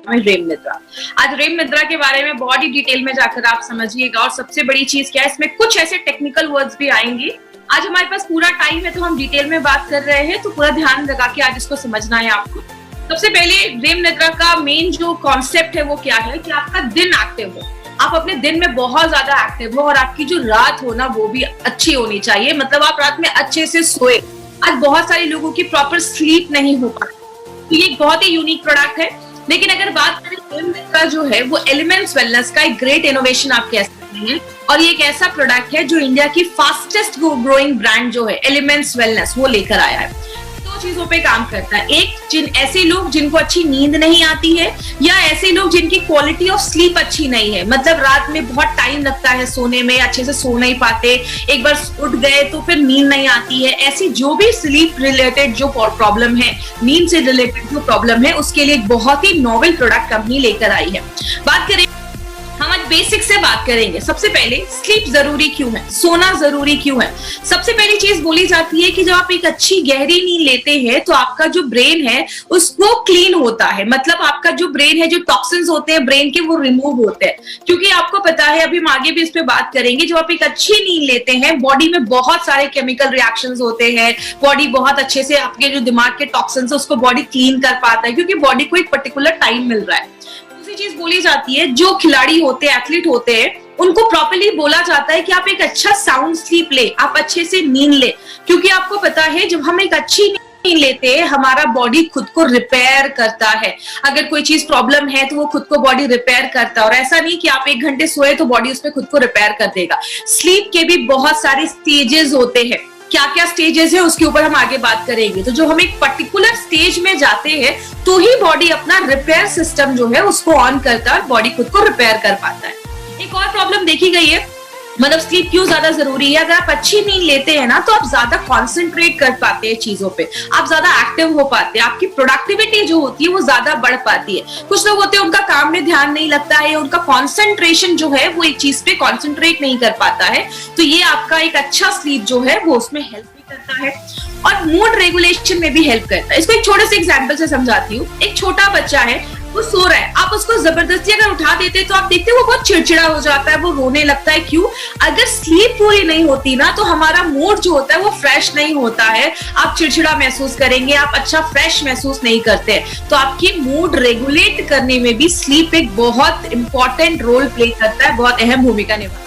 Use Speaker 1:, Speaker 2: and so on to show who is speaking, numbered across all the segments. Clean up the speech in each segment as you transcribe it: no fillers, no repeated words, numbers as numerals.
Speaker 1: है रेम निद्रा। आज रेम निद्रा के बारे में बहुत ही डिटेल में जाकर आप समझिएगा, और सबसे बड़ी चीज क्या है, इसमें कुछ ऐसे टेक्निकल वर्ड्स भी आएंगे। आज हमारे पास पूरा टाइम है तो हम डिटेल में बात कर रहे हैं, तो पूरा ध्यान लगा के आज इसको समझना है आपको। सबसे पहले रेम निद्रा का मेन जो कॉन्सेप्ट है वो क्या है कि आपका दिन एक्टिव हो, आप अपने दिन में बहुत ज्यादा एक्टिव हो, और आपकी जो रात हो ना वो भी अच्छी होनी चाहिए, मतलब आप रात में अच्छे से सोए। आज बहुत सारे लोगों की प्रॉपर स्लीप नहीं हो पाती, तो ये एक बहुत ही यूनिक प्रोडक्ट है। लेकिन अगर बात करें रेम निद्रा जो है वो एलिमेंट्स वेलनेस का एक ग्रेट इनोवेशन आप कह सकते हैं, और ये एक ऐसा प्रोडक्ट है जो इंडिया की फास्टेस्ट ग्रोइंग ब्रांड जो है एलिमेंट्स वेलनेस वो लेकर आया है। दो चीजों पे काम करता है, एक ऐसे लोग जिनको अच्छी नींद नहीं आती है, या ऐसे लोग जिनकी क्वालिटी ऑफ स्लीप अच्छी नहीं है, मतलब रात में बहुत टाइम लगता है सोने में, अच्छे से सो नहीं पाते, एक बार उठ गए तो फिर नींद नहीं आती है। ऐसी जो भी स्लीप रिलेटेड जो प्रॉब्लम है, नींद से रिलेटेड जो प्रॉब्लम है, उसके लिए एक बहुत ही नोवेल प्रोडक्ट कंपनी लेकर आई है। बात करें, हम आज बेसिक से बात करेंगे। सबसे पहले स्लीप जरूरी क्यों है, सोना जरूरी क्यों है। सबसे पहली चीज बोली जाती है कि जब आप एक अच्छी गहरी नींद लेते हैं तो आपका जो ब्रेन है उसको क्लीन होता है, मतलब आपका जो ब्रेन है, जो टॉक्सिन्स होते हैं ब्रेन के वो रिमूव होते हैं। क्योंकि आपको पता है, अभी हम आगे भी इस पे बात करेंगे, जब आप एक अच्छी नींद लेते हैं बॉडी में बहुत सारे केमिकल रिएक्शंस होते हैं, बॉडी बहुत अच्छे से आपके जो दिमाग के टॉक्सिन्स है उसको बॉडी क्लीन कर पाता है, क्योंकि बॉडी को एक पर्टिकुलर टाइम मिल रहा है। चीज बोली जाती है, जो खिलाड़ी होते हैं, एथलीट होते हैं, उनको प्रॉपर्ली बोला जाता है कि आप एक अच्छा साउंड स्लीप ले, आप अच्छे से नींद ले, क्योंकि आपको पता है जब हम एक अच्छी नींद लेते हैं हमारा बॉडी खुद को रिपेयर करता है। अगर कोई चीज प्रॉब्लम है तो वो खुद को बॉडी रिपेयर करता है, और ऐसा नहीं कि आप 1 घंटे सोए तो बॉडी उसमें खुद को रिपेयर कर देगा। स्लीप के भी बहुत सारे स्टेजेस होते हैं, क्या क्या स्टेजेस है उसके ऊपर हम आगे बात करेंगे। तो जो हम एक पर्टिकुलर स्टेज में जाते हैं तो ही बॉडी अपना रिपेयर सिस्टम जो है उसको ऑन करता है और बॉडी खुद को रिपेयर कर पाता है। एक और प्रॉब्लम देखी गई है, मतलब स्लीप क्यों ज्यादा जरूरी है। अगर आप अच्छी नींद लेते हैं ना तो आप ज्यादा कॉन्सेंट्रेट कर पाते हैं चीजों पे, आप ज्यादा एक्टिव हो पाते हैं, आपकी प्रोडक्टिविटी जो होती है वो ज्यादा बढ़ पाती है। कुछ लोग होते हैं उनका काम में ध्यान नहीं लगता है, उनका कॉन्सेंट्रेशन जो है वो एक चीज पे कॉन्सेंट्रेट नहीं कर पाता है, तो ये आपका एक अच्छा स्लीप जो है वो उसमें हेल्प भी करता है, और मूड रेगुलेशन में भी हेल्प करता है। इसको एक छोटे से एग्जाम्पल से समझाती हूँ। एक छोटा बच्चा है, वो सो रहा है, आप उसको जबरदस्ती अगर उठा देते तो आप देखते हैं वो बहुत चिड़चिड़ा हो जाता है, वो रोने लगता है। क्यों? अगर स्लीप पूरी नहीं होती ना तो हमारा मूड जो होता है वो फ्रेश नहीं होता है, आप चिड़चिड़ा महसूस करेंगे, आप अच्छा फ्रेश महसूस नहीं करते। तो आपकी मूड रेगुलेट करने में भी स्लीप एक बहुत इंपॉर्टेंट रोल प्ले करता है, बहुत अहम भूमिका निभाता है।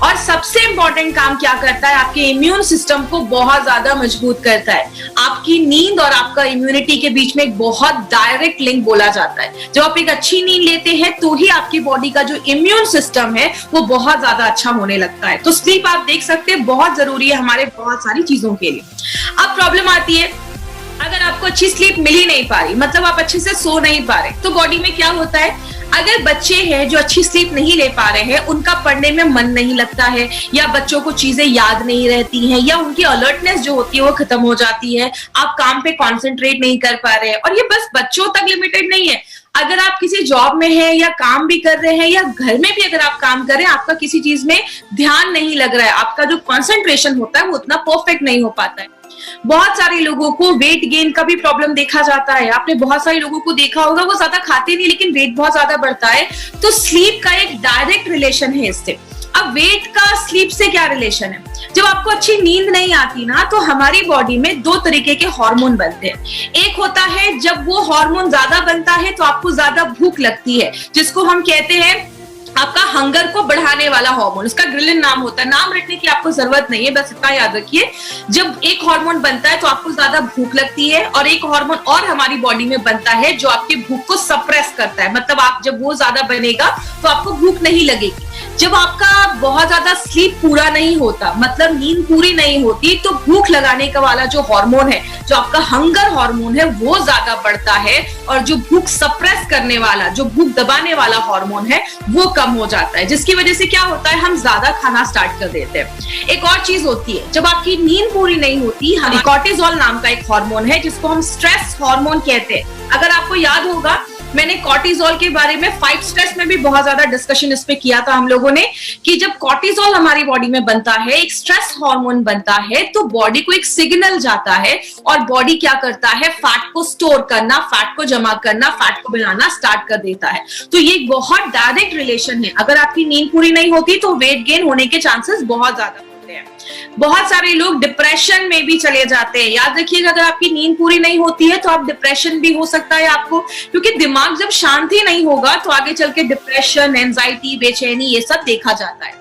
Speaker 1: और सबसे इंपॉर्टेंट काम क्या करता है, आपके इम्यून सिस्टम को बहुत ज्यादा मजबूत करता है। आपकी नींद और आपका इम्यूनिटी के बीच में एक बहुत डायरेक्ट लिंक बोला जाता है। जब आप एक अच्छी नींद लेते हैं तो ही आपकी बॉडी का जो इम्यून सिस्टम है वो बहुत ज्यादा अच्छा होने लगता है। तो स्लीप आप देख सकते हैं बहुत जरूरी है हमारे बहुत सारी चीजों के लिए। अब प्रॉब्लम आती है, अगर आपको अच्छी स्लीप मिल ही नहीं पा रही, मतलब आप अच्छे से सो नहीं पा रहे, तो बॉडी में क्या होता है। अगर बच्चे हैं जो अच्छी स्लीप नहीं ले पा रहे हैं, उनका पढ़ने में मन नहीं लगता है, या बच्चों को चीजें याद नहीं रहती हैं, या उनकी अलर्टनेस जो होती है वो खत्म हो जाती है, आप काम पे कॉन्सेंट्रेट नहीं कर पा रहे हैं। और ये बस बच्चों तक लिमिटेड नहीं है, अगर आप किसी जॉब में हैं या काम भी कर रहे हैं, या घर में भी अगर आप काम कर रहे हैं, आपका किसी चीज में ध्यान नहीं लग रहा है, आपका जो कॉन्सेंट्रेशन होता है वो उतना परफेक्ट नहीं हो पाता है। बहुत सारे लोगों को वेट गेन का भी प्रॉब्लम देखा जाता है। आपने बहुत सारे लोगों को देखा होगा, वो ज्यादा खाते नहीं लेकिन वेट बहुत ज्यादा बढ़ता है। तो स्लीप का एक डायरेक्ट रिलेशन है इससे। अब वेट का स्लीप से क्या रिलेशन है? जब आपको अच्छी नींद नहीं आती ना तो हमारी बॉडी में 2 तरीके के हार्मोन बनते हैं। एक होता है जब वो हार्मोन ज्यादा बनता है तो आपको ज्यादा भूख लगती है, जिसको हम कहते हैं आपका हंगर को बढ़ाने वाला हार्मोन। इसका ग्रिलिन नाम होता है, नाम रखने की आपको जरूरत नहीं है, बस इतना याद रखिए। जब एक हार्मोन बनता है तो आपको ज्यादा भूख लगती है, और एक हार्मोन और हमारी बॉडी में बनता है जो आपकी भूख को सप्रेस करता है, मतलब आप जब वो ज्यादा बनेगा तो आपको भूख नहीं लगेगी। जब आपका बहुत ज्यादा स्लीप पूरा नहीं होता, मतलब नींद पूरी नहीं होती, तो भूख लगाने का वाला जो हार्मोन है, जो आपका हंगर हार्मोन है, वो ज्यादा बढ़ता है, और जो भूख सप्रेस करने वाला, जो भूख दबाने वाला हार्मोन है वो कम हो जाता है, जिसकी वजह से क्या होता है, हम ज्यादा खाना स्टार्ट कर देते हैं। एक और चीज होती है, जब आपकी नींद पूरी नहीं होती, कॉर्टिसोल नाम का एक हार्मोन है जिसको हम स्ट्रेस हार्मोन कहते हैं। अगर आपको याद होगा मैंने कॉर्टिसोल के बारे में फाइट स्ट्रेस में भी बहुत ज्यादा डिस्कशन इस पे किया था हम लोगों ने, कि जब कॉर्टिसोल हमारी बॉडी में बनता है, एक स्ट्रेस हार्मोन बनता है, तो बॉडी को एक सिग्नल जाता है और बॉडी क्या करता है, फैट को स्टोर करना, फैट को जमा करना, फैट को बनाना स्टार्ट कर देता है। तो ये बहुत डायरेक्ट रिलेशन है। अगर आपकी नींद पूरी नहीं होती तो वेट गेन होने के चांसेस बहुत ज्यादा होते हैं। बहुत सारे लोग डिप्रेशन में भी चले जाते हैं। याद रखिएगा, अगर आपकी नींद पूरी नहीं होती है तो आप डिप्रेशन भी हो सकता है आपको, क्योंकि दिमाग जब शांति नहीं होगा तो आगे चल के डिप्रेशन, एंजाइटी, बेचैनी, ये सब देखा जाता है।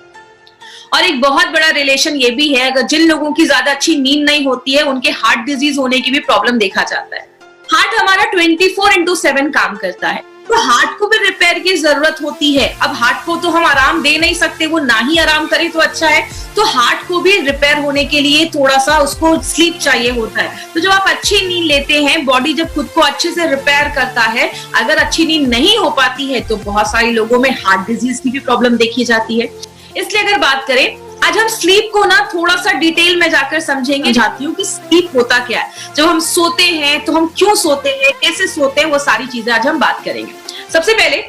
Speaker 1: और एक बहुत बड़ा रिलेशन ये भी है, अगर जिन लोगों की ज्यादा अच्छी नींद नहीं होती है उनके हार्ट डिजीज होने की भी प्रॉब्लम देखा जाता है। हार्ट हमारा 24/7 काम करता है, तो हार्ट को भी रिपेयर की जरूरत होती है। अब हार्ट को तो हम आराम दे नहीं सकते, वो ना ही आराम करे तो अच्छा है। तो हार्ट को भी रिपेयर होने के लिए थोड़ा सा उसको स्लीप चाहिए होता है। तो जब आप अच्छी नींद लेते हैं, बॉडी जब खुद को अच्छे से रिपेयर करता है, अगर अच्छी नींद नहीं हो पाती है तो बहुत सारे लोगों में हार्ट डिजीज की भी प्रॉब्लम देखी जाती है। इसलिए अगर बात करें, आज हम स्लीप को ना थोड़ा सा डिटेल में जाकर समझेंगे, चाहती हूँ कि स्लीप होता क्या है, जब हम सोते हैं तो हम क्यों सोते हैं, कैसे सोते हैं, वो सारी चीजें आज हम बात करेंगे। सबसे पहले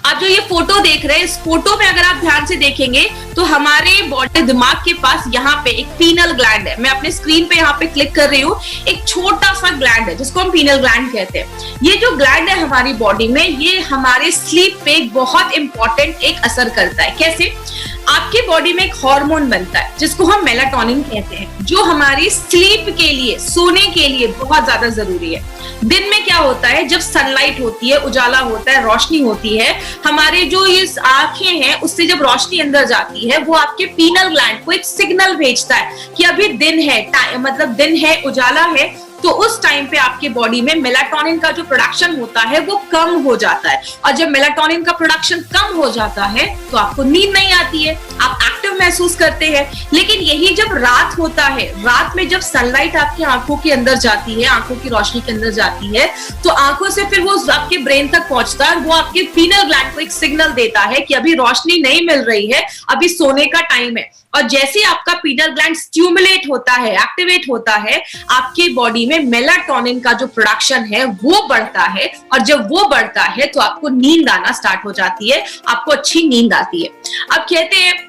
Speaker 1: आप जो ये फोटो देख रहे हैं, इस फोटो में अगर आप ध्यान से देखेंगे तो हमारे बॉडी, दिमाग के पास यहाँ पे एक पीनल ग्लैंड है। मैं अपने स्क्रीन पे यहाँ पे क्लिक कर रही हूँ, एक छोटा सा ग्लैंड है जिसको हम पीनल ग्लैंड कहते हैं। ये जो ग्लैंड है हमारी बॉडी में, ये हमारे स्लीप पे बहुत इंपॉर्टेंट एक असर करता है। कैसे? आपके बॉडी में एक हार्मोन बनता है जिसको हम मेलाटोनिन कहते हैं, जो हमारी स्लीप के लिए, सोने के लिए बहुत ज्यादा जरूरी है। दिन में क्या होता है, जब सनलाइट होती है, उजाला होता है, रोशनी होती है, हमारे जो ये आंखें हैं उससे जब रोशनी अंदर जाती है, वो आपके पीनल ग्लैंड को एक सिग्नल भेजता है कि अभी दिन है, मतलब दिन है, उजाला है। तो उस टाइम पे आपके बॉडी में मेलाटोनिन का जो प्रोडक्शन होता है वो कम हो जाता है, और जब मेलाटोनिन का प्रोडक्शन कम हो जाता है तो आपको नींद नहीं आती है, आप एक्टिव महसूस करते हैं। लेकिन यही जब रात होता है, रात में जब सनलाइट आपकी आंखों के अंदर जाती है, आंखों की रोशनी के अंदर जाती है, तो आंखों से फिर वो आपके ब्रेन तक पहुंचता है, वो आपके पीनल ग्लैंड को एक सिग्नल देता है कि अभी रोशनी नहीं मिल रही है, अभी सोने का टाइम है। और जैसे आपका पीनल ग्लैंड स्टिमुलेट होता है, एक्टिवेट होता है, आपके बॉडी में मेलाटोनिन का जो प्रोडक्शन है वो बढ़ता है, और जब वो बढ़ता है तो आपको नींद आना स्टार्ट हो जाती है, आपको अच्छी नींद आती है। अब कहते हैं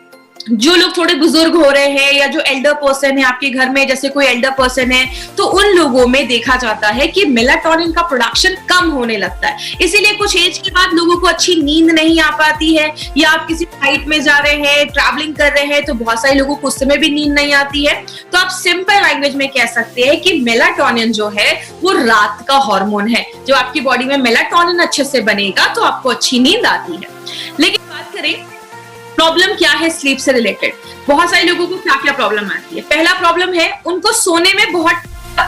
Speaker 1: जो लोग थोड़े बुजुर्ग हो रहे हैं या जो एल्डर पर्सन है आपके घर में, जैसे कोई एल्डर पर्सन है, तो उन लोगों में देखा जाता है कि मेलाटोनिन का प्रोडक्शन कम होने लगता है। इसीलिए कुछ एज के बाद लोगों को अच्छी नींद नहीं आ पाती है, या आप किसी फ्लाइट में जा रहे हैं, ट्रैवलिंग कर रहे हैं, तो बहुत सारे लोगों को उस समय भी नींद नहीं आती है। तो आप सिंपल लैंग्वेज में कह सकते हैं कि मेलाटोनिन जो है वो रात का हार्मोन है। जो आपकी बॉडी में मेलाटोनिन अच्छे से बनेगा तो आपको अच्छी नींद आती है। लेकिन बात करें प्रॉब्लम क्या है स्लीप से रिलेटेड, बहुत सारे लोगों को क्या क्या प्रॉब्लम आती है। पहला प्रॉब्लम है, उनको सोने में बहुत,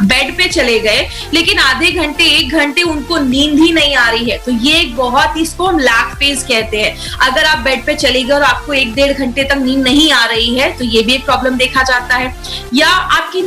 Speaker 1: बेड पे चले गए लेकिन आधे घंटे, 1 घंटे उनको नींद ही नहीं आ रही है। तो ये एक बहुत ही, इसको हम लैग फेज कहते हैं। अगर आप बेड पे चले गए और आपको 1-1.5 घंटे तक नींद नहीं आ रही है तो ये भी एक प्रॉब्लम देखा जाता है। या आपकी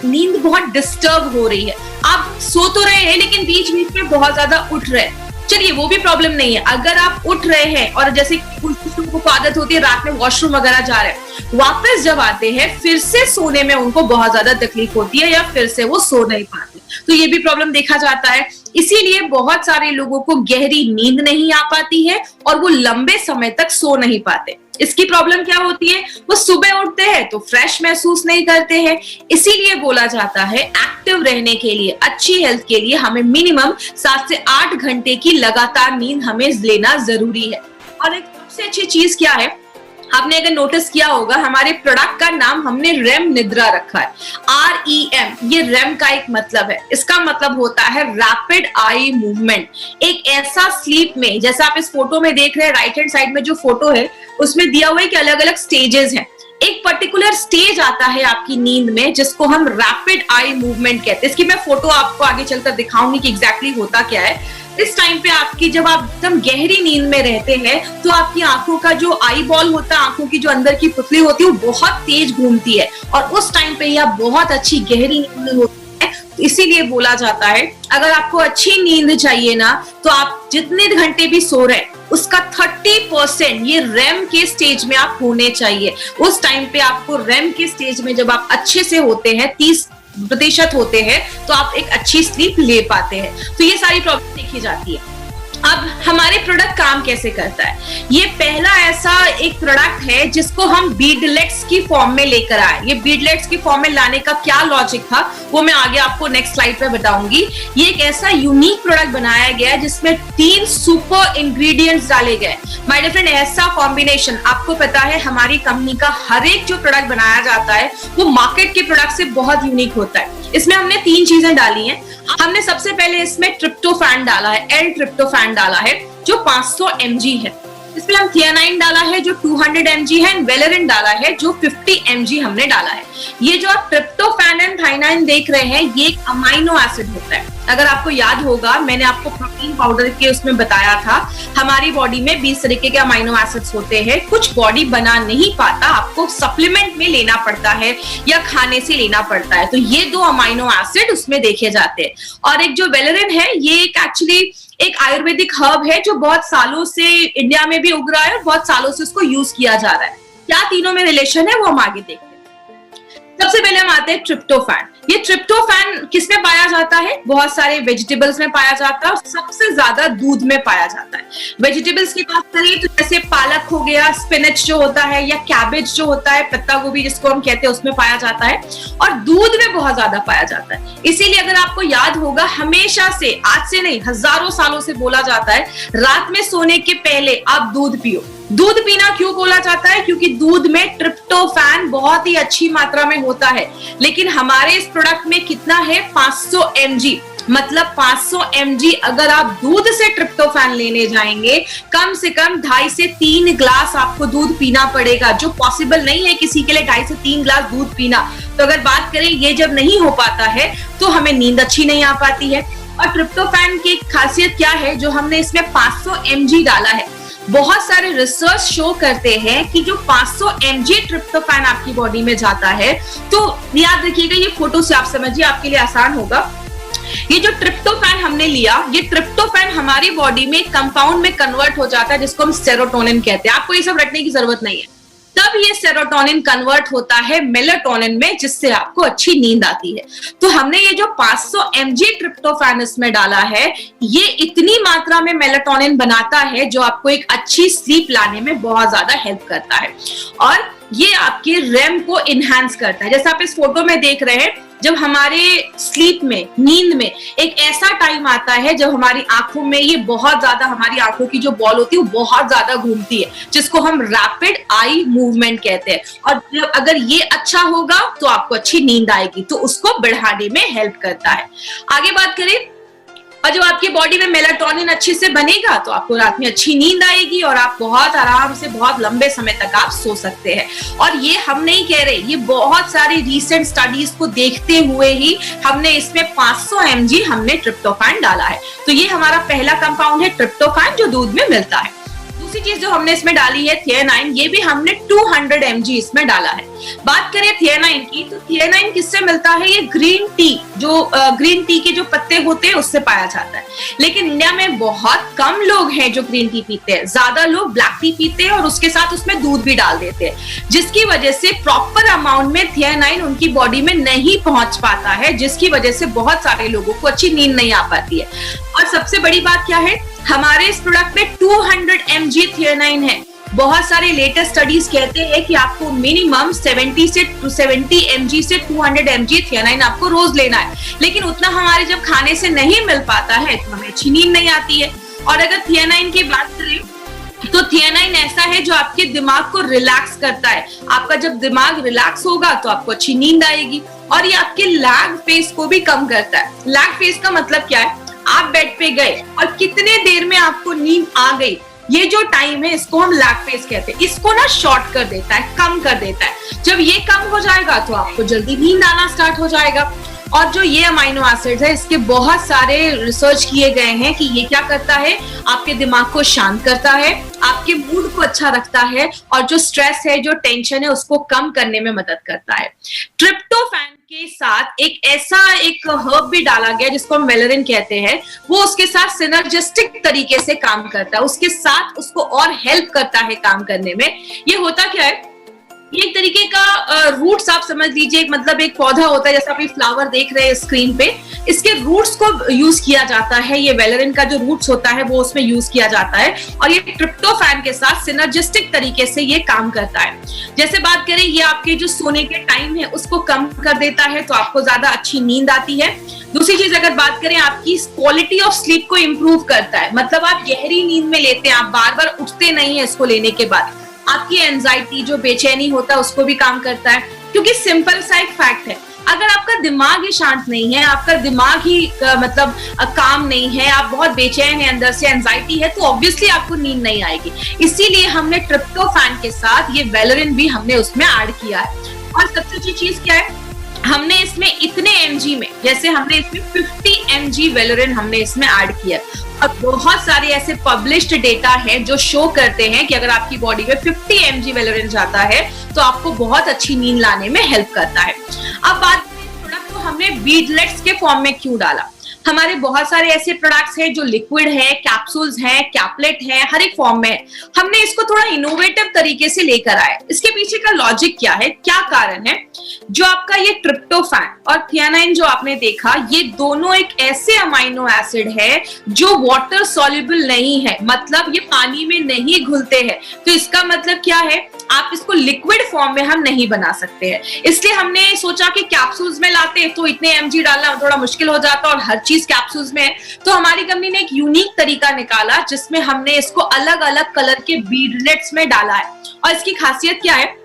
Speaker 1: नींद बहुत डिस्टर्ब हो रही है, आप सो तो रहे हैं लेकिन बीच बीच में बहुत ज्यादा उठ रहे हैं, चलिए वो भी प्रॉब्लम नहीं है। अगर आप उठ रहे हैं और जैसे कुछ लोगों को आदत होती है रात में वॉशरूम वगैरह जा रहे हैं, वापस जब आते हैं फिर से सोने में उनको बहुत ज्यादा तकलीफ होती है, या फिर से वो सो नहीं पाते, तो ये भी प्रॉब्लम देखा जाता है। इसीलिए बहुत सारे लोगों को गहरी नींद नहीं आ पाती है और वो लंबे समय तक सो नहीं पाते। इसकी प्रॉब्लम क्या होती है, वो सुबह उठते हैं तो फ्रेश महसूस नहीं करते हैं। इसीलिए बोला जाता है एक्टिव रहने के लिए, अच्छी हेल्थ के लिए हमें मिनिमम 7 से 8 घंटे की लगातार नींद हमें लेना जरूरी है। और एक सबसे अच्छी चीज क्या है, आपने अगर नोटिस किया होगा, हमारे प्रोडक्ट का नाम हमने रेम निद्रा रखा है, REM। ये रेम का एक मतलब है, इसका मतलब होता है रैपिड आई मूवमेंट। एक ऐसा स्लीप में, जैसा आप इस फोटो में देख रहे हैं, राइट हैंड साइड में जो फोटो है उसमें दिया हुआ है कि अलग अलग स्टेजेस हैं। एक पर्टिकुलर स्टेज आता है आपकी नींद में जिसको हम रैपिड आई मूवमेंट कहते हैं। इसकी मैं फोटो आपको आगे चलकर दिखाऊंगी कि एग्जैक्टली होता क्या है। इस टाइम पे आपकी, जब आप एकदम गहरी नींद में रहते हैं तो आपकी आंखों का जो आई बॉल होता है, आंखों की जो अंदर की पुतली होती है, वो बहुत तेज घूमती है, और उस टाइम पे ही आप बहुत अच्छी गहरी नींद में होती है। इसीलिए बोला जाता है अगर आपको अच्छी नींद चाहिए ना, तो आप जितने घंटे भी सो रहे हैं उसका 30% ये रेम के स्टेज में आप होने चाहिए। उस टाइम पे आपको रेम के स्टेज में जब आप अच्छे से होते हैं, 30% होते हैं, तो आप एक अच्छी स्लीप ले पाते हैं। तो ये सारी प्रॉब्लम देखी जाती है। अब हमारे प्रोडक्ट काम कैसे करता है? ये पहला ऐसा एक प्रोडक्ट है जिसको हम बीडलेट्स की फॉर्म में लेकर आए। ये बीडलेट्स की फॉर्म में लाने का क्या लॉजिक था वो मैं आगे आपको नेक्स्ट स्लाइड पे बताऊंगी। ये एक ऐसा यूनिक प्रोडक्ट बनाया गया है जिसमें 3 सुपर इंग्रेडिएंट्स डाले गए। माय डियर फ्रेंड, ऐसा कॉम्बिनेशन आपको पता है हमारी कंपनी का हर एक जो प्रोडक्ट बनाया जाता है वो मार्केट के प्रोडक्ट से बहुत यूनिक होता है। इसमें हमने 3 चीजें डाली हैं। हमने सबसे पहले इसमें ट्रिप्टोफैन डाला है, एल ट्रिप्टोफैन डाला है जो 500 mg है। इसमें हम थियानाइन डाला है जो 200 mg है, वेलेरिन डाला है जो 50 mg हमने डाला है। ये जो आप ट्रिप्टोफैन एंड थाइनाइन देख रहे हैं ये एक अमाइनो एसिड होता है। अगर आपको याद होगा मैंने आपको प्रोटीन पाउडर के उसमें बताया था हमारी बॉडी में 20 तरीके के अमाइनो एसिड्स होते हैं। कुछ बॉडी बना नहीं पाता, आपको सप्लीमेंट में लेना पड़ता है या खाने से लेना पड़ता है। तो ये 2 अमाइनो एसिड उसमें देखे जाते हैं। और एक जो वेलेरिन है ये एक एक्चुअली एक आयुर्वेदिक हर्ब है जो बहुत सालों से इंडिया में भी उग रहा है और बहुत सालों से उसको यूज किया जा रहा है। क्या तीनों में रिलेशन है वो हम आगे देखते हैं। सबसे पहले हम आते हैं ट्रिप्टोफैन। ये ट्रिप्टोफैन किसमें पाया जाता है? बहुत सारे वेजिटेबल्स में पाया जाता है और सबसे ज्यादा दूध में पाया जाता है। वेजिटेबल्स की बात करें तो जैसे पालक हो गया, स्पिनच जो होता है या कैबेज जो होता है, पत्ता गोभी जिसको हम कहते हैं उसमें पाया जाता है और दूध में बहुत ज्यादा पाया जाता है। इसीलिए अगर आपको याद होगा हमेशा से, आज से नहीं हजारों सालों से बोला जाता है रात में सोने के पहले आप दूध पियो। दूध पीना क्यों बोला जाता है? क्योंकि दूध में ट्रिप्टोफैन बहुत ही अच्छी मात्रा में होता है। लेकिन हमारे इस प्रोडक्ट में कितना है? 500 mg। मतलब 500 mg अगर आप दूध से ट्रिप्टोफैन लेने जाएंगे कम से कम 2.5 से 3 ग्लास आपको दूध पीना पड़ेगा, जो पॉसिबल नहीं है किसी के लिए 2.5 से 3 ग्लास दूध पीना। तो अगर बात करें ये जब नहीं हो पाता है तो हमें नींद अच्छी नहीं आ पाती है। और ट्रिप्टोफैन की खासियत क्या है? जो हमने इसमें 500 mg डाला है, बहुत सारे रिसर्च शो करते हैं कि जो 500 mg ट्रिप्टोफैन आपकी बॉडी में जाता है, तो याद रखिएगा ये फोटो से आप समझिए आपके लिए आसान होगा। ये जो ट्रिप्टोफैन हमने लिया, ये ट्रिप्टोफैन हमारी बॉडी में कंपाउंड में कन्वर्ट हो जाता है जिसको हम सेरोटोनिन कहते हैं। आपको ये सब रटने की जरूरत नहीं है। तब ये सेरोटोनिन कन्वर्ट होता है मेलाटोनिन में जिससे आपको अच्छी नींद आती है। तो हमने ये जो 500 mg ट्रिप्टोफैन इसमें डाला है ये इतनी मात्रा में मेलाटोनिन बनाता है जो आपको एक अच्छी स्लीप लाने में बहुत ज्यादा हेल्प करता है और ये आपके रेम को इनहैंस करता है। जैसे आप इस फोटो में देख रहे हैं जब हमारे स्लीप में, नींद में एक ऐसा टाइम आता है जब हमारी आंखों में ये बहुत ज्यादा, हमारी आंखों की जो बॉल होती है वो बहुत ज्यादा घूमती है जिसको हम रैपिड आई मूवमेंट कहते हैं। और अगर ये अच्छा होगा तो आपको अच्छी नींद आएगी, तो उसको बढ़ाने में हेल्प करता है। आगे बात करें, और जब आपकी बॉडी में मेलाटोनिन अच्छे से बनेगा तो आपको रात में अच्छी नींद आएगी और आप बहुत आराम से बहुत लंबे समय तक आप सो सकते हैं। और ये हम नहीं कह रहे, ये बहुत सारी रीसेंट स्टडीज को देखते हुए ही हमने इसमें 500 mg हमने ट्रिप्टोफैन डाला है। तो ये हमारा पहला कंपाउंड है ट्रिप्टोफैन जो दूध में मिलता है। दूसरी चीज जो हमने इसमें डाली है थियानाइन, ये भी हमने 200 mg इसमें डाला है। बात करें थियानाइन की, तो थियानाइन किससे मिलता है? ये ग्रीन टी, जो ग्रीन टी के जो पत्ते होते हैं उससे पाया जाता है। लेकिन इंडिया में बहुत कम लोग हैं जो ग्रीन टी पीते हैं, ज्यादा लोग ब्लैक टी पीते हैं और उसके साथ उसमें दूध भी डाल देते हैं, जिसकी वजह से प्रॉपर अमाउंट में थियानाइन उनकी बॉडी में नहीं पहुंच पाता है, जिसकी वजह से बहुत सारे लोगों को अच्छी नींद नहीं आ पाती है। और सबसे बड़ी बात क्या है, हमारे इस प्रोडक्ट में 200 mg थियानाइन है। बहुत सारे लेटेस्ट स्टडीज कहते हैं कि आपको मिनिमम 70 से 270 mg से 200 mg थियानाइन आपको रोज लेना है, लेकिन उतना हमारे जब खाने से नहीं मिल पाता है तो हमें अच्छी नींद नहीं आती है। और अगर थियानाइन की बात करें तो थियानाइन ऐसा है जो आपके दिमाग को रिलैक्स करता है। आपका जब दिमाग रिलैक्स होगा तो आपको अच्छी नींद आएगी। और ये आपके लैग फेज को भी कम करता है। लैग फेज का मतलब क्या है? आप बेड पे गए और कितने देर में आपको नींद आ गई, ये जो टाइम है इसको हम लैग फेज कहते हैं। इसको ना शॉर्ट कर देता है, कम कर देता है। जब ये कम हो जाएगा तो आपको जल्दी नींद आना स्टार्ट हो जाएगा। और जो ये अमाइनो एसिड है इसके बहुत सारे रिसर्च किए गए हैं कि ये क्या करता है, आपके दिमाग को शांत करता है, आपके मूड को अच्छा रखता है और जो स्ट्रेस है, जो टेंशन है उसको कम करने में मदद करता है। ट्रिप्टोफैन के साथ एक हर्ब भी डाला गया जिसको हम वेलेरिन कहते हैं, वो उसके साथ सिनर्जिस्टिक तरीके से काम करता है, उसके साथ उसको और हेल्प करता है काम करने में। ये होता क्या है, ये एक तरीके का रूट्स आप समझ लीजिए, मतलब एक पौधा होता है, जैसा आप ये फ्लावर देख रहे हैं स्क्रीन पे, इसके रूट्स को यूज किया जाता है। ये वेलेरिन का जो रूट्स होता है वो उसमें यूज किया जाता है, और ये ट्रिप्टोफैन के साथ सिनर्जिस्टिक तरीके से ये काम करता है। जैसे बात करें, ये आपके जो सोने के टाइम है उसको कम कर देता है, तो आपको ज्यादा अच्छी नींद आती है। दूसरी चीज अगर बात करें, आपकी क्वालिटी ऑफ स्लीप को इंप्रूव करता है, मतलब आप गहरी नींद में लेते हैं, आप बार बार उठते नहीं है इसको लेने के बाद। आपकी एंजाइटी, जो बेचैनी होता है, उसको भी काम करता है, क्योंकि सिंपल सा एक फैक्ट है, अगर आपका दिमाग ही शांत नहीं है, आपका दिमाग ही मतलब काम नहीं है, आप बहुत बेचैन है, अंदर से एंजाइटी है, तो ऑब्वियसली आपको नींद नहीं आएगी। इसीलिए हमने ट्रिप्टोफैन के साथ ये वेलेरिन भी हमने उसमें ऐड किया है। और सबसे अच्छी चीज क्या है, हमने इसमें इतने mg में, जैसे हमने इसमें 50 mg वेलेरिन हमने इसमें ऐड किया, और बहुत सारे ऐसे पब्लिश्ड डेटा है जो शो करते हैं कि अगर आपकी बॉडी में 50 mg वेलेरिन जाता है तो आपको बहुत अच्छी नींद लाने में हेल्प करता है। अब बात प्रोडक्ट को हमने बीडलेट्स के फॉर्म में क्यों डाला। हमारे बहुत सारे ऐसे प्रोडक्ट्स हैं जो लिक्विड है, कैप्सूल्स है, कैपलेट है, हर एक फॉर्म में है। हमने इसको थोड़ा इनोवेटिव तरीके से लेकर आए। इसके पीछे का लॉजिक क्या है, क्या कारण है, जो आपका ये ट्रिप्टोफैन और थियानाइन जो आपने देखा, ये दोनों एक ऐसे अमाइनो एसिड है जो वाटर सॉल्युबल नहीं है, मतलब ये पानी में नहीं घुलते हैं। तो इसका मतलब क्या है, आप इसको लिक्विड फॉर्म में हम नहीं बना सकते हैं। इसलिए हमने सोचा कि कैप्सूल्स में लाते तो इतने mg डालना थोड़ा मुश्किल हो जाता, और हर चीज कैप्सूल्स में है। तो हमारी कंपनी ने एक यूनिक तरीका निकाला जिसमें हमने इसको अलग अलग कलर के बीडलेट्स में डाला है। और इसकी खासियत क्या है,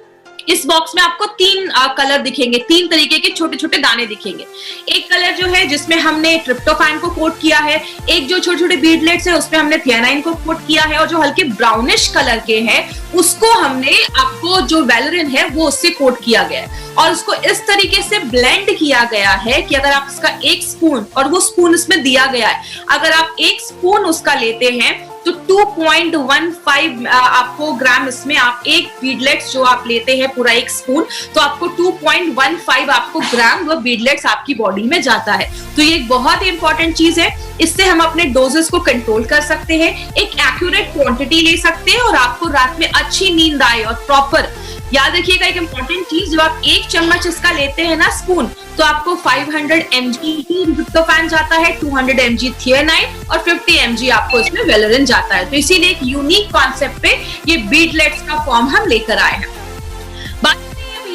Speaker 1: इस बॉक्स में आपको 3 कलर दिखेंगे, 3 तरीके के छोटे छोटे दाने दिखेंगे। एक कलर जो है जिसमें हमने ट्रिप्टोफैन को कोट किया है, एक जो छोटे छोटे बीडलेट्स है उसमें हमने थियानाइन को कोट किया है, और जो हल्के ब्राउनिश कलर के हैं उसको हमने आपको जो वेलेरिन है वो उससे कोट किया गया है। और उसको इस तरीके से ब्लेंड किया गया है कि अगर आप इसका 1 स्पून, और वो स्पून इसमें दिया गया है, अगर आप 1 स्पून उसका लेते हैं तो 2.15 आपको ग्राम, इसमें आप एक बीडलेट्स जो आप लेते हैं पूरा 1 स्पून, तो आपको 2.15 आपको ग्राम वो बीडलेट्स आपकी बॉडी में जाता है। तो ये एक बहुत ही इंपॉर्टेंट चीज है, इससे हम अपने डोजेस को कंट्रोल कर सकते हैं, एक एक्यूरेट क्वांटिटी ले सकते हैं, और आपको रात में अच्छी नींद आए। और प्रॉपर याद रखिएगा एक इंपॉर्टेंट चीज, जब आप 1 चम्मच इसका लेते हैं ना स्पून, तो आपको 500 mg ट्रिप्टोफैन जाता है, 200 mg थियानाइन और 50 mg आपको इसमें वेलेरिन जाता है। तो इसीलिए एक यूनिक कॉन्सेप्ट पे ये बीडलेट्स का फॉर्म हम लेकर आए हैं।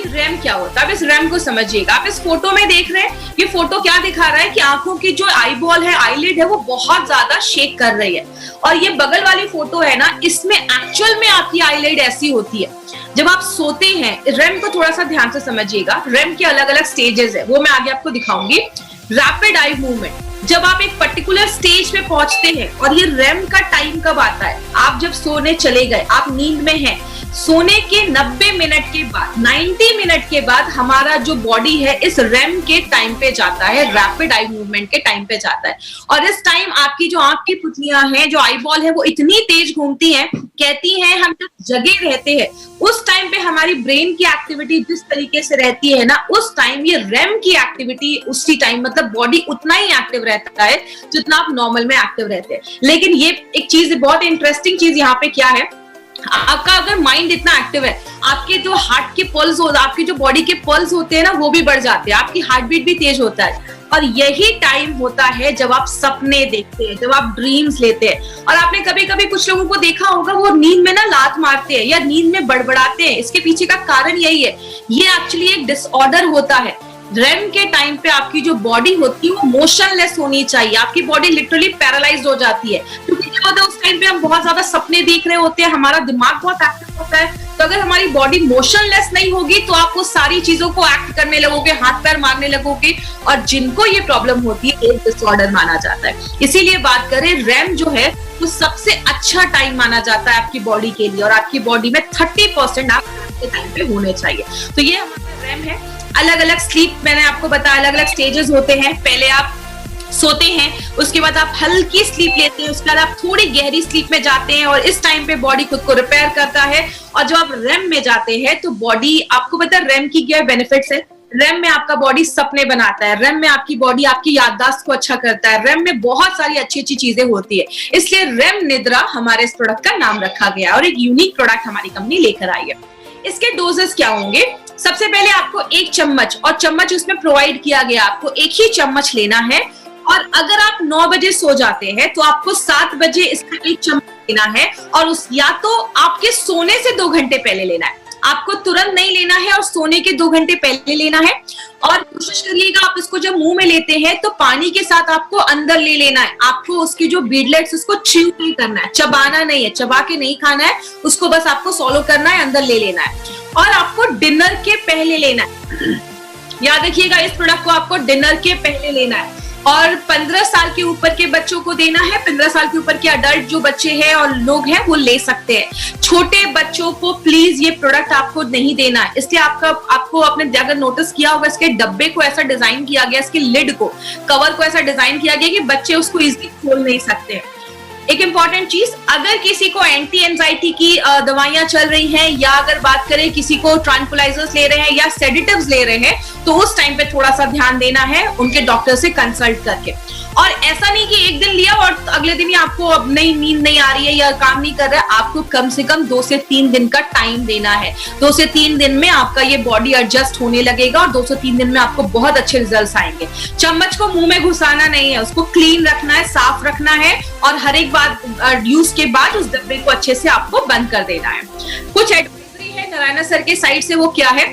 Speaker 1: रैम क्या होता है, अब इस रैम को समझिएगा। आप इस फोटो में देख रहे हैं, ये फोटो क्या दिखा रहा है कि आंखों की जो आई बॉल है, आईलिड है, वो बहुत ज्यादा शेक कर रही है। और ये बगल वाली फोटो है ना, इसमें एक्चुअल में आपकी आईलिड ऐसी होती है जब आप सोते हैं। रैम को थोड़ा सा ध्यान से समझिएगा, रैम के अलग अलग स्टेजेस है, वो मैं आगे आपको दिखाऊंगी। रैपिड आई मूवमेंट, जब आप एक पर्टिकुलर स्टेज पे पहुंचते हैं, और ये रैम का टाइम कब आता है, आप जब सोने चले गए, आप नींद में हैं, सोने के 90 मिनट के बाद, 90 मिनट के बाद हमारा जो बॉडी है इस रैम के टाइम पे जाता है, रैपिड आई मूवमेंट के टाइम पे जाता है। और इस टाइम आपकी जो आंख की पुतलियां हैं, जो आई बॉल है, वो इतनी तेज घूमती हैं, कहती हैं हम जब जगे रहते हैं उस टाइम पे हमारी ब्रेन की एक्टिविटी जिस तरीके से रहती है ना, उस टाइम ये रैम की एक्टिविटी उसी टाइम, मतलब बॉडी उतना ही एक्टिव रहता है जितना आप नॉर्मल में एक्टिव रहते हैं। लेकिन ये एक चीज, बहुत इंटरेस्टिंग चीज यहाँ पे क्या है, आपका अगर माइंड इतना एक्टिव है, आपके जो हार्ट के पल्स हो, आपकी जो बॉडी के पल्स होते हैं ना, वो भी बढ़ जाते हैं, आपकी हार्ट बीट भी तेज होता है। और यही टाइम होता है जब आप सपने देखते हैं, जब आप ड्रीम्स लेते हैं। और आपने कभी कभी कुछ लोगों को देखा होगा, वो नींद में ना लात मारते हैं या नींद में बड़बड़ाते हैं। इसके पीछे का कारण यही है, ये एक्चुअली एक डिसऑर्डर होता है। रेम के टाइम पे आपकी जो बॉडी होती है वो मोशनलेस होनी चाहिए, आपकी बॉडी लिटरली पैरालाइज्ड हो जाती है। क्योंकि क्या होता है, उस टाइम पे हम बहुत ज्यादा सपने देख रहे होते हैं, हमारा दिमाग बहुत एक्टिव होता है। तो अगर हमारी बॉडी मोशनलेस नहीं होगी तो आप वो सारी चीजों को एक्ट करने लगोगे, हाथ पैर मारने लगोगे, और जिनको ये प्रॉब्लम होती है एक डिसऑर्डर माना जाता है। इसीलिए बात करें, रैम जो है वो सबसे अच्छा टाइम माना जाता है आपकी बॉडी के लिए, और आपकी बॉडी में 30% आप के टाइम पे होने चाहिए। तो ये हमारा रैम है। अलग अलग स्लीप, मैंने आपको बताया अलग अलग स्टेजेस होते हैं। पहले आप सोते हैं, उसके बाद आप हल्की स्लीप लेते हैं, उसके बाद आप थोड़ी गहरी स्लीप में जाते हैं, और इस टाइम पे बॉडी खुद को रिपेयर करता है। और जब आप रेम में जाते हैं तो बॉडी, आपको पता है रेम की क्या बेनिफिट्स है। रेम में आपका बॉडी सपने बनाता है, रेम में आपकी बॉडी आपकी याददाश्त को अच्छा करता है, रेम में बहुत सारी अच्छी अच्छी चीजें होती है। इसलिए रेम निद्रा हमारे इस प्रोडक्ट का नाम रखा गया, और एक यूनिक प्रोडक्ट हमारी कंपनी लेकर आई है। इसके डोजेस क्या होंगे? सबसे पहले आपको 1 चम्मच, और चम्मच उसमें प्रोवाइड किया गया, आपको 1 ही चम्मच लेना है। और अगर आप 9 बजे सो जाते हैं तो आपको 7 बजे इसका 1 चम्मच लेना है, और उस या तो आपके सोने से 2 घंटे पहले लेना है, आपको तुरंत नहीं लेना है, और सोने के 2 घंटे पहले लेना है। और कोशिश करिएगा आप इसको जब मुंह में लेते हैं तो पानी के साथ आपको अंदर ले लेना है, आपको उसकी जो बीडलेट्स उसको च्यू नहीं करना है, चबाना नहीं है, चबा के नहीं खाना है, उसको बस आपको सॉलो करना है, अंदर ले लेना है। और आपको डिनर के पहले लेना है, याद रखिएगा इस प्रोडक्ट को आपको डिनर के पहले लेना है। और 15 साल के ऊपर के बच्चों को देना है, 15 साल के ऊपर के अडल्ट जो बच्चे हैं और लोग हैं वो ले सकते हैं। छोटे बच्चों को प्लीज ये प्रोडक्ट आपको नहीं देना है, इसलिए आपको आपने अगर नोटिस किया होगा इसके डब्बे को ऐसा डिजाइन किया गया, इसके लिड को, कवर को ऐसा डिजाइन किया गया कि बच्चे उसको इजीली खोल नहीं सकते। एक इंपॉर्टेंट चीज, अगर किसी को एंटी एंजाइटी की दवाइयां चल रही हैं, या अगर बात करें किसी को ट्रांकुलाइजर्स ले रहे हैं या सेडेटिव्स ले रहे हैं, तो उस टाइम पे थोड़ा सा ध्यान देना है उनके डॉक्टर से कंसल्ट करके। और ऐसा नहीं कि एक दिन लिया और अगले दिन ही आपको अब नहीं नींद नहीं आ रही है या काम नहीं कर रहा है, आपको कम से कम 2 से 3 दिन का टाइम देना है। 2 से 3 दिन में आपका ये बॉडी एडजस्ट होने लगेगा और 2 से 3 दिन में आपको बहुत अच्छे रिजल्ट्स आएंगे। चम्मच को मुंह में घुसाना नहीं है, उसको क्लीन रखना है, साफ रखना है, और हर एक बार यूज के बाद उस डब्बे को अच्छे से आपको बंद कर देना है। कुछ एडवाइजरी है नारायण सर के साइड से, वो क्या है?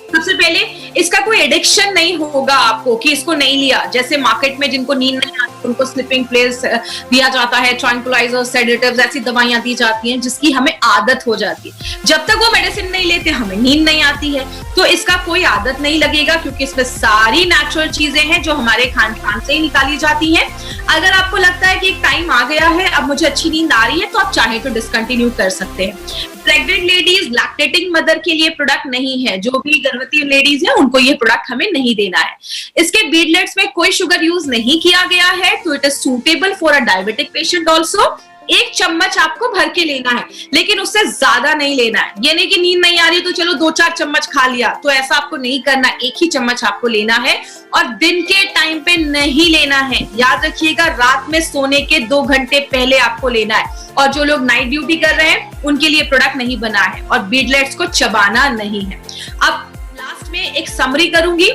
Speaker 1: सबसे पहले इसका कोई एडिक्शन नहीं होगा आपको कि इसको नहीं लिया, जैसे मार्केट में जिनको नींद नहीं आती उनको स्लीपिंग पिल्स दिया जाता है, ट्रांकुलाइजर्स, सेडेटिव्स, ऐसी दवाइयां दी जाती हैं जिसकी हमें आदत हो जाती है। जब तक वो मेडिसिन नहीं लेते हमें नींद नहीं आती है, तो इसका कोई आदत नहीं लगेगा, क्योंकि इसमें सारी नेचुरल चीजें हैं जो हमारे खान पान से ही निकाली जाती हैं। अगर आपको लगता है कि एक टाइम आ गया है, अब मुझे अच्छी नींद आ रही है, तो आप चाहे तो डिसकंटिन्यू कर सकते हैं। प्रेग्नेंट लेडीज, लैक्टेटिंग मदर के लिए प्रोडक्ट नहीं है, जो भी गर्भवती लेडीज है उनको ये प्रोडक्ट हमें नहीं देना है। इसके बीडलेट्स में कोई शुगर यूज नहीं किया गया है, तो it is suitable for a diabetic patient also. 1 चम्मच आपको भर के लेना है, लेकिन उससे ज्यादा नहीं लेना है। ये नहीं कि नींद नहीं आ रही तो चलो 2-4 चम्मच खा लिया, तो ऐसा आपको नहीं करना। 1 ही चम्मच आपको लेना है, और दिन के टाइम पे नहीं लेना है। याद रखिएगा, रात में सोने के 2 घंटे पहले आपको लेना है। और जो लोग नाइट ड्यूटी कर रहे हैं उनके लिए प्रोडक्ट नहीं बना है, और बीडलेट्स को चबाना नहीं है। अब लास्ट में एक समरी करूंगी।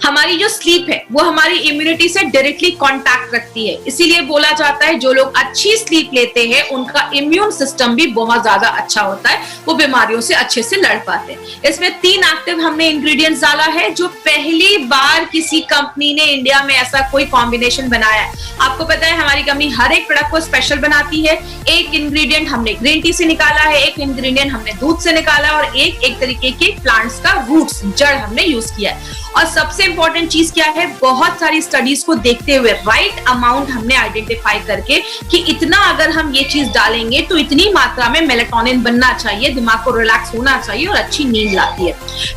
Speaker 1: हमारी जो स्लीप है वो हमारी इम्यूनिटी से डायरेक्टली कांटेक्ट रखती है, इसीलिए बोला जाता है जो लोग अच्छी स्लीप लेते हैं उनका इम्यून सिस्टम भी बहुत ज्यादा अच्छा होता है, वो बीमारियों से अच्छे से लड़ पाते हैं। इसमें 3 एक्टिव हमने इंग्रेडिएंट्स डाला है, जो पहली बार किसी कंपनी ने इंडिया में ऐसा कोई कॉम्बिनेशन बनाया है। आपको पता है हमारी कंपनी हर एक प्रोडक्ट को स्पेशल बनाती है। एक इंग्रेडिएंट हमने ग्रीन टी से निकाला है, एक इंग्रेडिएंट हमने दूध से निकाला, और एक तरीके के प्लांट्स का रूट्स, जड़ हमने यूज किया है। और सबसे इंपॉर्टेंट चीज क्या है, बहुत सारी स्टडीज को देखते हुए राइट अमाउंट हमने आइडेंटिफाई करके कि इतना अगर हम ये चीज डालेंगे तो इतनी मात्रा में मेलेटोनिन बनना चाहिए, दिमाग को रिलैक्स होना चाहिए और अच्छी नींद लाती है।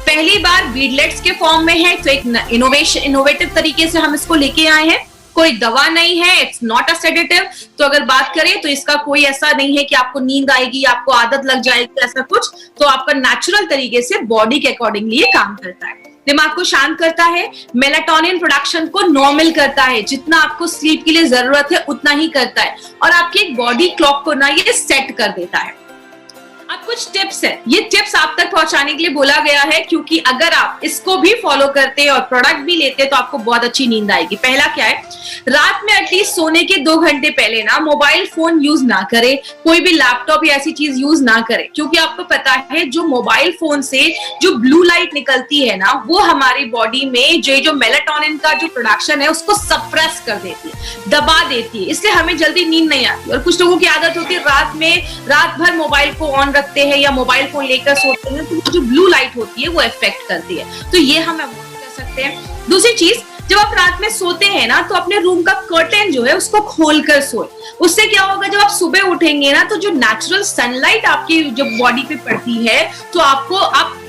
Speaker 1: पहली बार बीडलेट्स के फॉर्म में है, तो एक इनोवेटिव तरीके से हम इसको लेके आए हैं। कोई दवा नहीं है, इट्स नॉट अ सेडेटिव। तो अगर बात करें तो इसका कोई ऐसा नहीं है कि आपको नींद आएगी, आपको आदत लग जाएगी, ऐसा कुछ। तो आपका नेचुरल तरीके से बॉडी के अकॉर्डिंगली ये काम करता है। दिमाग को शांत करता है, मेलाटोनिन प्रोडक्शन को नॉर्मल करता है, जितना आपको स्लीप के लिए जरूरत है उतना ही करता है, और आपकी एक बॉडी क्लॉक को ना ये सेट कर देता है। अब कुछ टिप्स है, ये टिप्स आप तक पहुंचाने के लिए बोला गया है, क्योंकि अगर आप इसको भी फॉलो करते हैं और प्रोडक्ट भी लेते हैं तो आपको बहुत अच्छी नींद आएगी। पहला क्या है, रात में एटलीस्ट सोने के 2 घंटे पहले ना मोबाइल फोन यूज ना करें, कोई भी लैपटॉप या ऐसी चीज यूज ना करें, क्योंकि आपको पता है जो मोबाइल फोन से जो ब्लू लाइट निकलती है ना, वो हमारी बॉडी में जो मेलाटोनिन का जो प्रोडक्शन है उसको सप्रेस कर देती है, दबा देती है, इसलिए हमें जल्दी नींद नहीं आती। और कुछ लोगों की आदत होती है रात भर मोबाइल को ऑन रखते हैं या मोबाइल फोन लेकर सोते हैं, तो जो ब्लू लाइट होती है वो इफेक्ट करती है, तो ये हम अवॉइड कर सकते हैं। दूसरी चीज, जब आप रात में सोते हैं ना तो अपने रूम का कर्टेन जो है उसको खोलकर सोए। उससे क्या होगा, जब आप सुबह उठेंगे ना तो जो नेचुरल सनलाइट आपकी जब बॉडी पे पड़ती है तो आप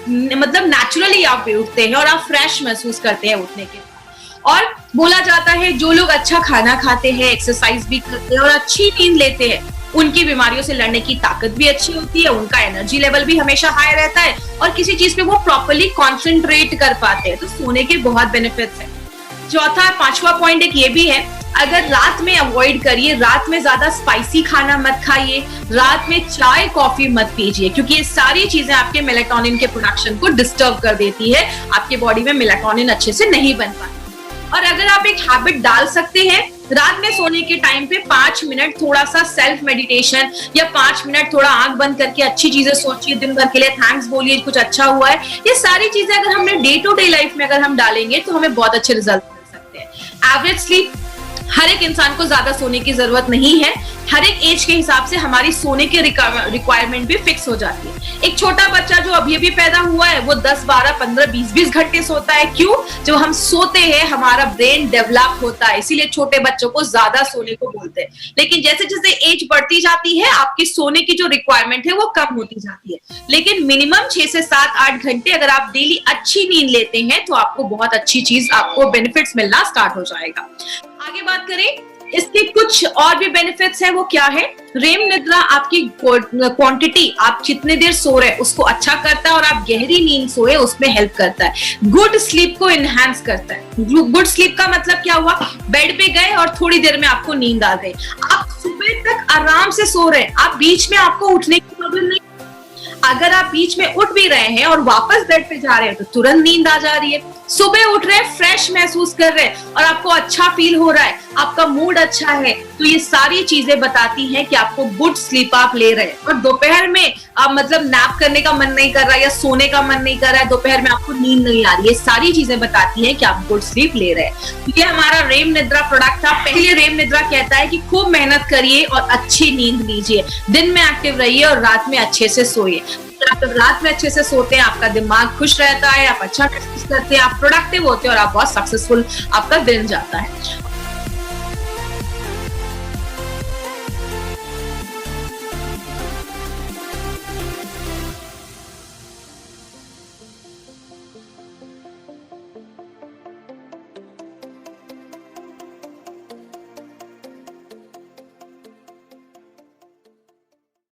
Speaker 1: मतलब नेचुरली आप उठते हैं और आप फ्रेश महसूस करते हैं उठने के बाद। और बोला जाता है जो लोग अच्छा खाना खाते हैं, एक्सरसाइज भी करते हैं और अच्छी नींद लेते हैं, उनकी बीमारियों से लड़ने की ताकत भी अच्छी होती है, उनका एनर्जी लेवल भी हमेशा हाई रहता है, और किसी चीज पे वो प्रॉपर्ली कॉन्सेंट्रेट कर पाते हैं। तो सोने के बहुत बेनिफिट्स हैं। चौथा 5वां पॉइंट एक ये भी है, अगर रात में अवॉइड करिए, रात में ज्यादा स्पाइसी खाना मत खाइए, रात में चाय कॉफी मत पीजिए, क्योंकि ये सारी चीजें आपके मेलाटोनिन के प्रोडक्शन को डिस्टर्ब कर देती है, आपके बॉडी में मेलाटोनिन अच्छे से नहीं बन पाती। और अगर आप एक हैबिट डाल सकते हैं, रात में सोने के टाइम पे 5 मिनट थोड़ा सा सेल्फ मेडिटेशन या 5 मिनट थोड़ा आंख बंद करके अच्छी चीजें सोचिए, दिन भर के लिए थैंक्स बोलिए, कुछ अच्छा हुआ है, ये सारी चीजें अगर हमने डे टू डे लाइफ में अगर हम डालेंगे तो हमें बहुत अच्छे रिजल्ट मिल सकते हैं। एवरेज स्लीप, हर एक इंसान को ज्यादा सोने की जरूरत नहीं है, हर एक एज के हिसाब से हमारी सोने की रिक्वायरमेंट भी फिक्स हो जाती है। एक छोटा बच्चा जो अभी अभी पैदा हुआ है वो 10, 12, 15, 20 घंटे सोता है। क्यों? जब हम सोते हैं हमारा ब्रेन डेवलप होता है, इसीलिए छोटे बच्चों को ज्यादा सोने को बोलते हैं। लेकिन जैसे जैसे एज बढ़ती जाती है आपकी सोने की जो रिक्वायरमेंट है वो कम होती जाती है। लेकिन मिनिमम 6 से 7, 8 घंटे अगर आप डेली अच्छी नींद लेते हैं तो आपको बहुत अच्छी चीज, आपको बेनिफिट्स मिलना स्टार्ट हो जाएगा। आगे बात करें, इसके कुछ और भी बेनिफिट्स हैं, वो क्या है? रेम निद्रा आपकी क्वांटिटी, आप जितने देर सो रहे हैं उसको अच्छा करता है, और आप गहरी नींद सोए उसमें हेल्प करता है। गुड स्लीप को इनहेंस करता है। गुड स्लीप का मतलब क्या हुआ? बेड पे गए और थोड़ी देर में आपको नींद आ गई, आप सुबह तक आराम से सो रहे हैं, आप बीच में आपको उठने की प्रॉब्लम नहीं। अगर आप बीच में उठ भी रहे हैं और वापस बेड पे जा रहे हैं तो तुरंत नींद आ जा रही है। सुबह उठ रहे हैं, फ्रेश महसूस कर रहे हैं और आपको अच्छा फील हो रहा है, आपका मूड अच्छा है, तो ये सारी चीजें बताती हैं कि आपको गुड स्लीप आप ले रहे हैं। और दोपहर में आप मतलब नैप करने का मन नहीं कर रहा या सोने का मन नहीं कर रहा है, दोपहर में आपको नींद नहीं आ रही है, सारी चीजें बताती हैं कि आप गुड स्लीप ले रहे हैं। ये हमारा रेम निद्रा प्रोडक्ट था। पहले रेम निद्रा कहता है कि खूब मेहनत करिए और अच्छी नींद लीजिए, दिन में एक्टिव रहिए और रात में अच्छे से सोइए। आप रात में अच्छे से सोते हैं, आपका दिमाग खुश रहता है, आप अच्छा महसूस करते हैं, आप प्रोडक्टिव होते हैं और आप बहुत सक्सेसफुल आपका दिन जाता है।